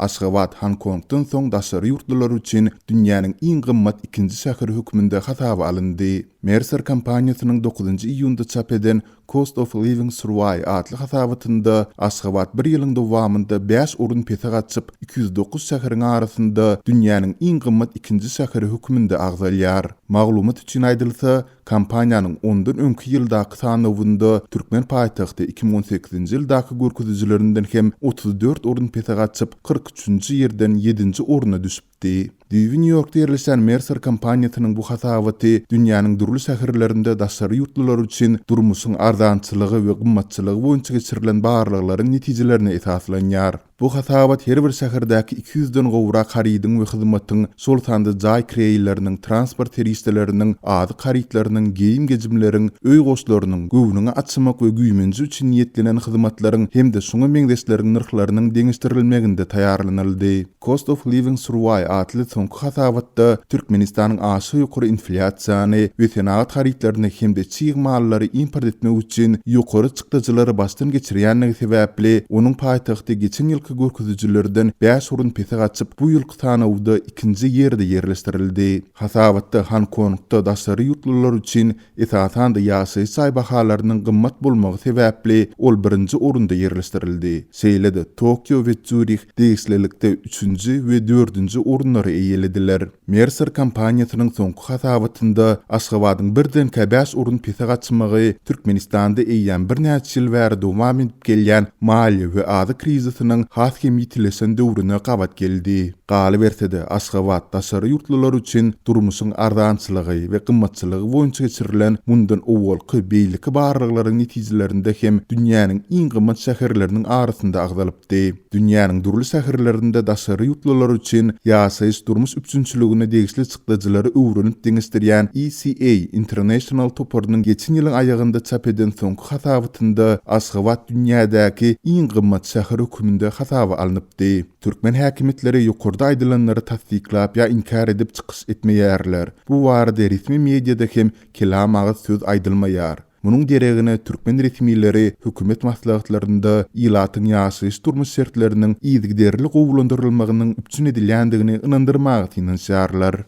Aşgabat Hongkong'dan soň daşary ýurtlar üçin dünýäniň iň gymmat ikinji şäheri hökmünde hataby alyndy. Mercer kampaniýasynyň 9 iýunda çap eden Cost of Living Survey adly hasabatynda Aşgabat bir ýylyň dowamynda 5 urun pete gatşyp 209 şäheriň arasynda dünýäniň iň gymmat ikinji şäheri hökmünde agzalýar. Maglumat üçin aýdylsa, kampaniýanyň ondan öňki ýyldaky tanawynda Türkmen paýtagty 2018-nji ýyldaky görkezijilerinden hem 34 urun pete gatşyp 43-nji ýerden 7-nji uruny düşüpdi. New York'ta ýerleşen Mercer kampaniýasynyň bu hasabaty dünýäniň durly şäherlerinde daşary ýurtlar üçin durmuşyň arzançylygy we gymmatçylygy boýunça geçirilen barlyklaryň netijelerini esaslanýar. Bu hasabat her bir şäherdäki 200-den gowrak harydyň we hyzmatyň şol sanda jaý kreýleriniň, transport teristleriniň, ady harytlarynyň, geyim gejimleriň, öý goşlarynyň göwüni açmak we güýmenji üçin niýetlenen hyzmatlaryň hem de şoňa meňdeşleriň narhlarynyň deňişdirilmeginde taýýarlanyldy. Cost of Living Survey adly soňky hasabatda Türkmenistanyň aşy ýokary inflasiýany we senagat harytlaryny hem de çiğ mallary import etmek üçin ýokary çykdyjylary başdan geçirýänligi sebäpli onuň paýtagty geçen ýylky görkezijilerden 5 urun pete gatşyp bu ýylky tanawda ikinji ýerde ýerleşdirildi. Hasabatda Hongkong'da daşary ýurtlar üçin esasan da ýaşaýy çay bahalarynyň gymmat bolmagy sebäpli ol birinji urunda ýerleşdirildi. Şeýlede Tokyo we Zürich degislelikde 3-nji we 4-nji urunlary eýelediler. Mercer kampaniýasynyň soňky hasabatynda Aşgabatyň birden 5 urun pete gatşymagy Türkmenistanda eýýän bir näçe ýyl bäri dowam edip gelýän maliýe we ady krizisynyň haskem ýitilesen döwrüne gabat geldi. Galy bersede Aşgabat daşary ýurtlar üçin durmuşyň arzançylygy we gymmatçylygy boýunça geçirilen mundan owalky beýleki barlyklaryň netijelerinde hem dünýäniň iň gymmat şäherleriniň arasynda agzalypdy. Dünýäniň durly şäherlerinde daşary ýurtlar üçin ýaşaýyş durmuş üçünçiligine degisli çykdyjylary öwrenip deňişdirýän ECA International Toparynyň geçen ýylyň aýagynda çap eden soňky hasabatynda Aşgabat dünýädäki iň gymmat şäher hökmünde hasaby alınıpdy. Türkmen häkimetleri ýokarda aýdylanlary tasdiklap ýa inkar edip çykyş etmeýärler. Bu barada resmi mediada hem kelam agyz söz aýdylmaýar. Munun deregine Türkmen resmileri hökümet maslahatlarında ilatyň ýaşaýyş durmuş şertleriniň ýygyderli gowulandyrylmagynyň üçin edilýändigini ynandyrmagy tynanşarlar.